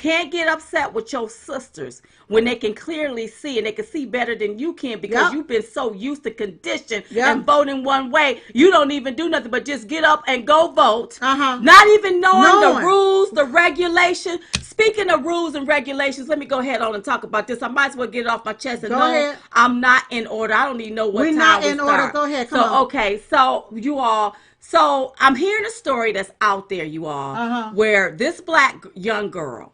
can't get upset with your sisters when they can clearly see, and they can see better than you can, because you've been so used to condition and voting one way. You don't even do nothing but just get up and go vote, not even knowing the rules, the regulations. Speaking of rules and regulations, let me go ahead on and talk about this. I might as well get it off my chest and know I'm not in order. I don't even know what time we start. We're not in order. Go ahead. Come on. Okay, so you all, so I'm hearing a story that's out there, you all, where this black young girl,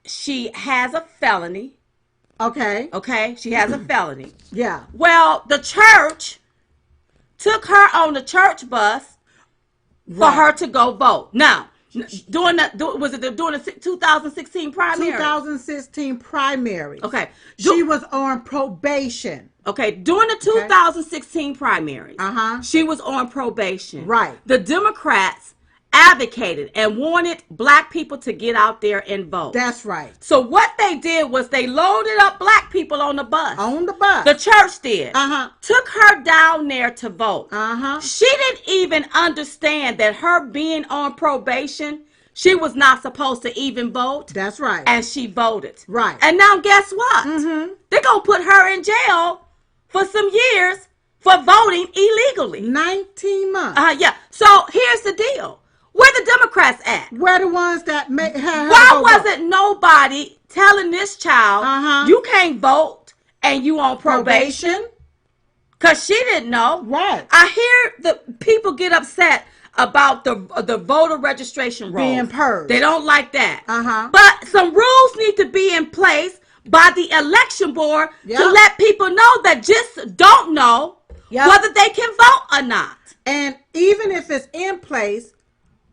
she has a felony. Okay, she has a felony. Yeah. Well, the church took her on the church bus for her to go vote. Now, during the 2016 primary? 2016 primary. Okay. She was on probation. Okay, during the 2016 primaries, she was on probation. Right. The Democrats advocated and wanted black people to get out there and vote. That's right. So what they did was they loaded up black people on the bus. On the bus. The church did. Took her down there to vote. She didn't even understand that her being on probation, she was not supposed to even vote. That's right. And she voted. Right. And now guess what? They're going to put her in jail for some years for voting illegally. 19 months. Yeah. So here's the deal. Where the Democrats at? Where the ones that make her Why wasn't nobody telling this child, you can't vote and you on probation? Because she didn't know. Right. I hear the people get upset about the voter registration rolls being purged. They don't like that. But some rules need to be in place by the election board to let people know that just don't know whether they can vote or not. And even if it's in place,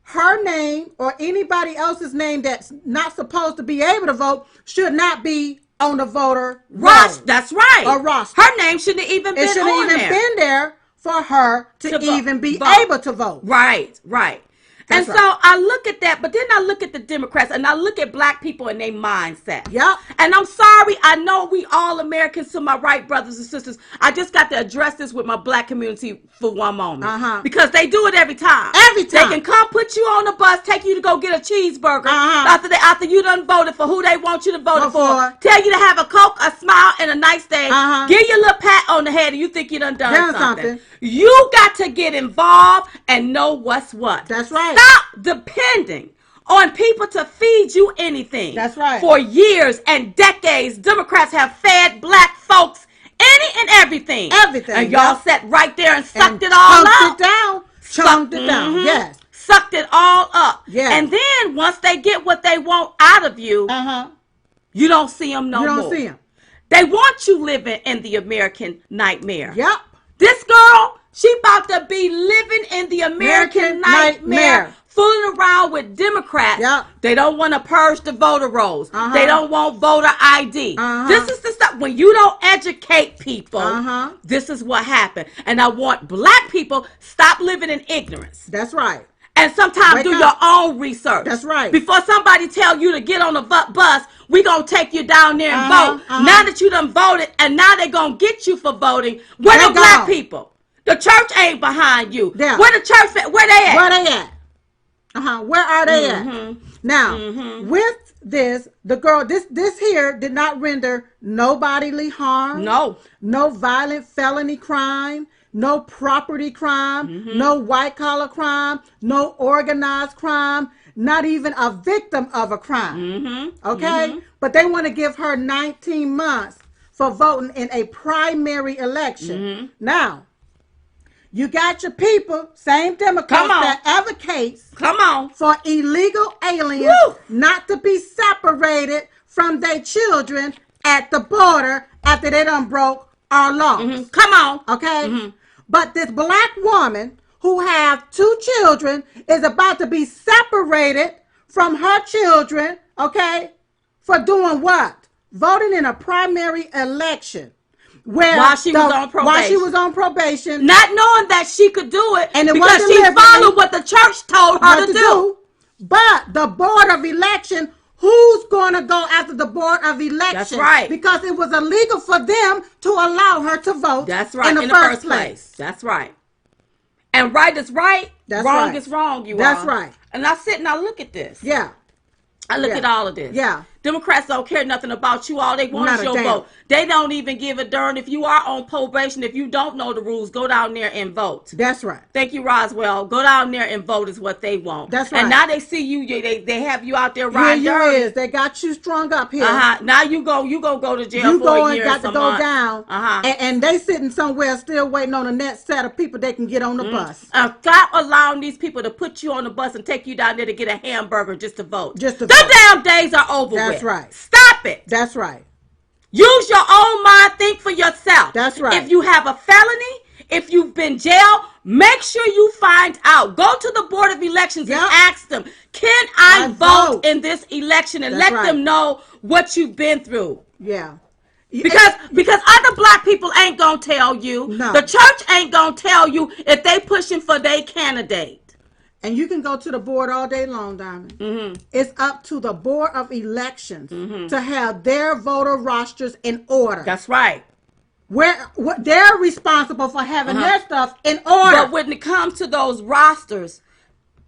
her name or anybody else's name that's not supposed to be able to vote should not be on the voter roster. That's right. Or roster. Her name shouldn't have even been on there. It shouldn't even been there for her to even be able to vote. Right, right. And so I look at that, but then I look at the Democrats and I look at black people and their mindset. Yep. And I'm sorry, I know we all Americans, to my right brothers and sisters. I just got to address this with my black community for one moment. Because they do it every time. Every time. They can come put you on the bus, take you to go get a cheeseburger after you done voted for who they want you to vote for. Tell you to have a Coke, a smile, and a nice day. Give you a little pat on the head and you think you done something. You got to get involved and know what's what. That's right. Stop depending on people to feed you anything. That's right. For years and decades, Democrats have fed black folks any and everything. Everything. And y'all sat right there and sucked it all up. Chunked it down. Yes. Sucked it all up. Yes. And then once they get what they want out of you, you don't see them no more. You don't see them. They want you living in the American nightmare. Yep. This girl, she about to be living in the American nightmare. Fooling around with Democrats. Yep. They don't want to purge the voter rolls. They don't want voter ID. This is the stuff. When you don't educate people, this is what happened. And I want black people stop living in ignorance. That's right. And sometimes do your own research. That's right. Before somebody tell you to get on a bus, we going to take you down there and vote. Now that you done voted and now they going to get you for voting, where the black people? The church ain't behind you. Yeah. Where the church at? Where they at? Where they at? Where are they at? Now, with this, the girl, this here did not render no bodily harm. No violent felony crime. No property crime. No white collar crime. No organized crime. Not even a victim of a crime. Okay? But they want to give her 19 months for voting in a primary election. Now, you got your people, same Democrats that advocates for illegal aliens not to be separated from their children at the border after they done broke our laws. Okay? But this black woman who have 2 children is about to be separated from her children, okay, for doing what? Voting in a primary election. While she was on probation. Not knowing that she could do it, and because she followed what the church told her to do. But the Board of Election, who's going to go after the Board of Election? That's right. Because it was illegal for them to allow her to vote. That's right. In the first place. That's right. And right is right. Wrong is wrong, That's right. And I sit and I look at this. Yeah. I look at all of this. Yeah. Democrats don't care nothing about you. All they want is your vote. They don't even give a darn if you are on probation. If you don't know the rules, go down there and vote. That's right. Thank you, Roswell. Go down there and vote is what they want. That's right. And now they see you. They have you out there riding dirty. Is. They got you strung up here. Now you go to jail for a year. You got to go down. And they sitting somewhere still waiting on the next set of people they can get on the bus. Stop allowing these people to put you on the bus and take you down there to get a hamburger just to vote. The damn days are over with. That's right. Stop it. That's right. Use your own mind. Think for yourself. That's right. If you have a felony, if you've been jailed, make sure you find out. Go to the Board of Elections and ask them, can I vote in this election? And let them know what you've been through. Yeah. Because other black people ain't going to tell you. No. The church ain't going to tell you if they pushing for their candidate. And you can go to the board all day long, Diamond. Mm-hmm. It's up to the Board of Elections to have their voter rosters in order. That's right. They're responsible for having their stuff in order. But when it comes to those rosters,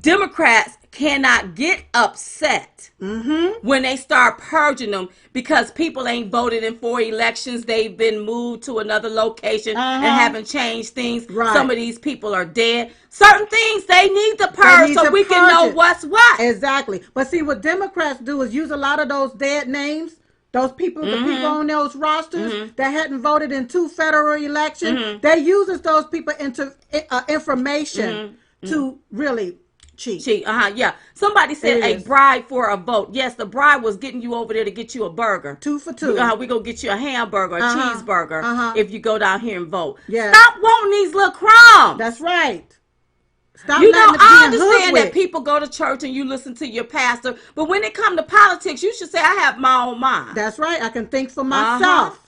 Democrats cannot get upset when they start purging them because people ain't voted in 4 elections. They've been moved to another location and haven't changed things. Right. Some of these people are dead. Certain things they need to purge so we can know what's what. Exactly. But see, what Democrats do is use a lot of those dead names. Those people, the people on those rosters that hadn't voted in 2 federal elections, they uses those people into information to really cheat. Yeah. Somebody said a bribe for a vote. Yes, the bribe was getting you over there to get you a burger. 2 for 2. We gonna get you a hamburger, a cheeseburger if you go down here and vote. Yeah. Stop wanting these little crumbs. That's right. Stop I understand that people go to church and you listen to your pastor, but when it comes to politics, you should say, I have my own mind. That's right. I can think for myself.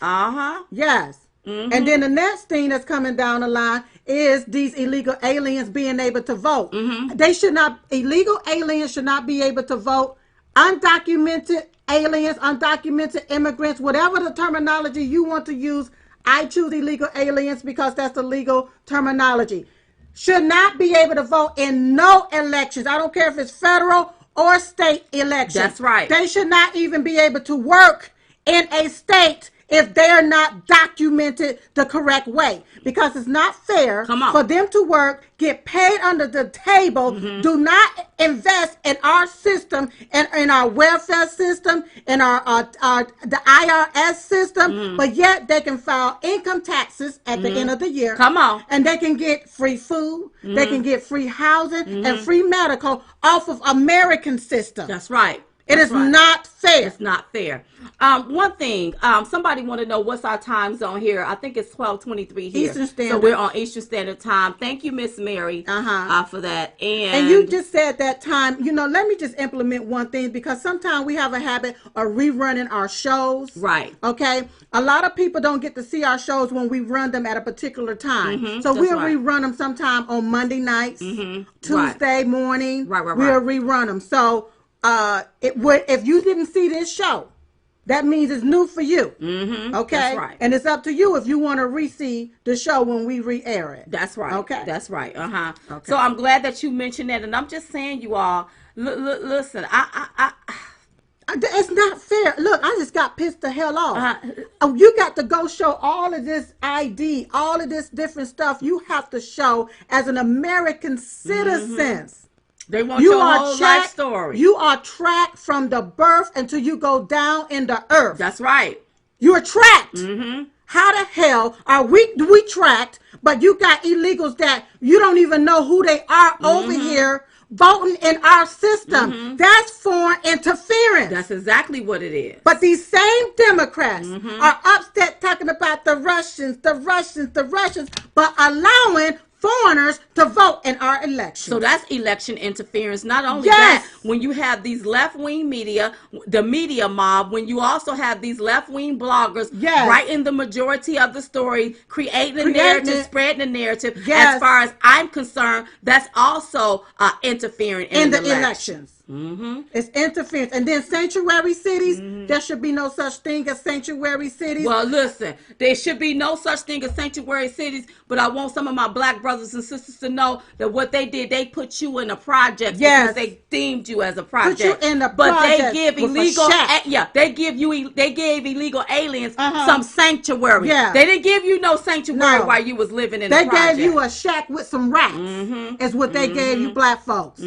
Yes. And then the next thing that's coming down the line is these illegal aliens being able to vote. Illegal aliens should not be able to vote. Undocumented aliens, undocumented immigrants, whatever the terminology you want to use, I choose illegal aliens because that's the legal terminology. Should not be able to vote in no elections. I don't care if it's federal or state elections. That's right. They should not even be able to work in a state if they're not documented the correct way. Because it's not fair for them to work, get paid under the table, do not invest in our system, and in our welfare system, in the IRS system, but yet they can file income taxes at the end of the year. And they can get free food, they can get free housing and free medical off of American system. That's right. It is not fair. It's not fair. One thing, somebody want to know what's our time zone here. I think it's 12:23 here. Eastern Standard. So we're on Eastern Standard Time. Thank you, Miss Mary, for that. And you just said that time. Let me just implement one thing because sometimes we have a habit of rerunning our shows. Right. Okay. A lot of people don't get to see our shows when we run them at a particular time. So we'll rerun them sometime on Monday nights, Tuesday morning. Right. We'll rerun them. So if you didn't see this show, that means it's new for you. Okay? That's right. And it's up to you if you want to re-see the show when we re-air it. That's right. Okay. That's right. Okay. So I'm glad that you mentioned that. And I'm just saying, you all, listen, it's not fair. Look, I just got pissed the hell off. You got to go show all of this ID, all of this different stuff you have to show as an American citizen. They want your whole life story. You are tracked from the birth until you go down in the earth. That's right. You're tracked. How the hell are we tracked, but you got illegals that you don't even know who they are over here voting in our system? That's foreign interference. That's exactly what it is. But these same Democrats are upset talking about the Russians, but allowing foreigners to vote in our election. So that's election interference. Not only that, when you have these left-wing media, the media mob, when you also have these left-wing bloggers writing the majority of the story, creating the narrative, spreading the narrative, as far as I'm concerned, that's also interfering in the elections. It's interference. And then sanctuary cities, there should be no such thing as sanctuary cities. Well, listen, there should be no such thing as sanctuary cities, but I want some of my black brothers and sisters to know that what they did, they put you in a project because they deemed you as a project. Put you in the but project they give illegal, they gave illegal aliens some sanctuary. Yeah. They didn't give you no sanctuary while you was living in the project. They gave you a shack with some rats, is what they gave you black folks.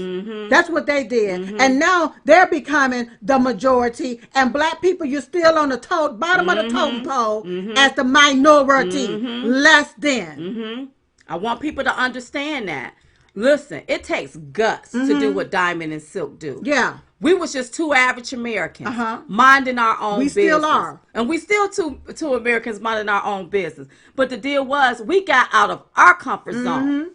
That's what they did. And now they're becoming the majority, and black people, you're still on the bottom of the totem pole as the minority, less than. I want people to understand that. Listen, it takes guts to do what Diamond and Silk do. Yeah. We was just two average Americans minding our own business. We still are. And we still two Americans minding our own business. But the deal was, we got out of our comfort zone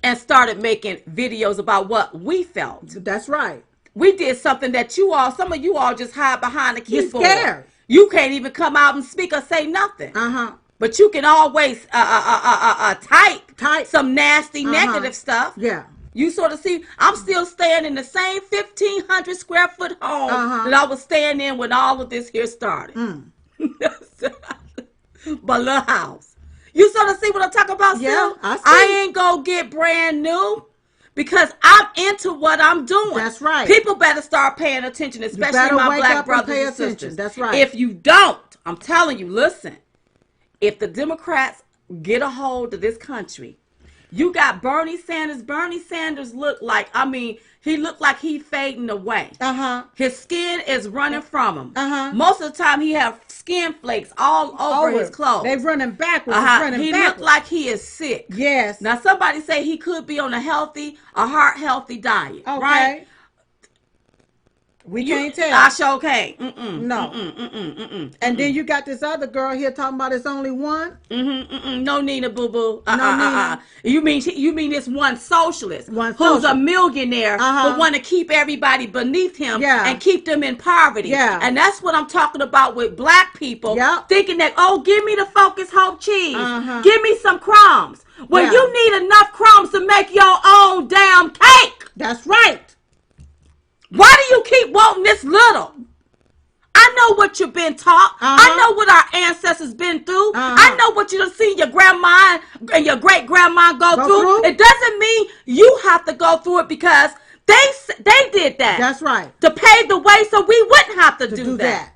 and started making videos about what we felt. That's right. We did something that some of you all just hide behind the keyboard. You're scared. You can't even come out and speak or say nothing. But you can always type some nasty negative stuff. Yeah. You sort of see, I'm still staying in the same 1,500 square foot home that I was staying in when all of this here started. My little house. You sort of see what I'm talking about, yeah, I see. I ain't gonna get brand new because I'm into what I'm doing. That's right. People better start paying attention, especially my black brothers and sisters. That's right. If you don't, I'm telling you, listen, if the Democrats get a hold of this country, you got Bernie Sanders. Bernie Sanders looked like, he looked like he fading away. His skin is running from him. Most of the time he have skin flakes all over his clothes. They running backwards. He looked like he is sick. Yes. Now somebody say he could be on a heart healthy diet. Okay. Right? We can't tell. I sure can't. No. And then you got this other girl here talking about it's only one. No, Nina, boo boo. Nina. You mean this one socialist who's a millionaire but want to keep everybody beneath him and keep them in poverty. Yeah. And that's what I'm talking about with black people thinking that, give me the Focus Hope cheese. Give me some crumbs. Well, you need enough crumbs to make your own damn cake. That's right. Why do you keep wanting this little? I know what you've been taught. I know what our ancestors been through. I know what you done seen your grandma and your great grandma go through. It doesn't mean you have to go through it because they did that. That's right. To pave the way so we wouldn't have to do that.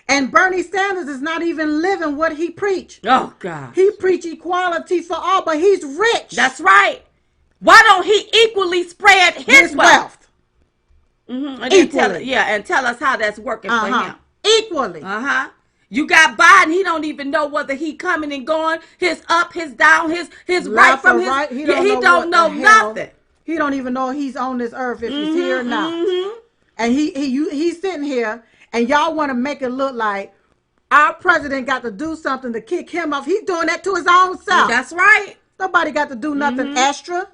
And Bernie Sanders is not even living what he preached. Oh, God. He preached equality for all, but he's rich. That's right. Why don't he equally spread his wealth? And tell us how that's working for him. Equally. You got Biden. He don't even know whether he coming and going, his up, his down, his right from his right. He don't know nothing. He don't even know he's on this earth if he's here or not. And he's sitting here, and y'all want to make it look like our president got to do something to kick him off. He's doing that to his own self. That's right. Nobody got to do nothing extra.